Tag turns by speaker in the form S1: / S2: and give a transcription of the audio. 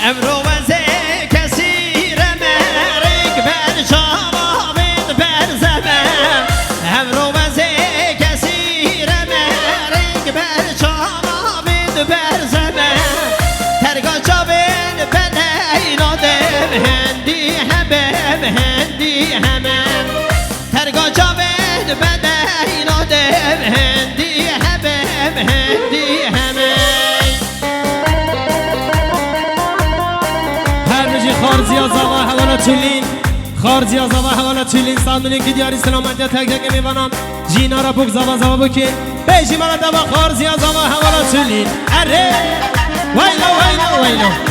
S1: امرو وزه کثیر مرگ بر شامید بر زمن امرو وزه کثیر مرگ بر شامید بر زمن ترگا چاوین بنینا دم هندی همم هندی همم ترگا چاوین بنینا دم هندی همم هندی همم
S2: خارزی از آوا حوالا چولین خارزی از آوا حوالا چولین سامدونین که دیاری سلامتی تک تک میبانم جینا را بک زوا زوا بکن بیشی من دوا خارزی از آوا حوالا چولین اره ویلو ویلو ویلو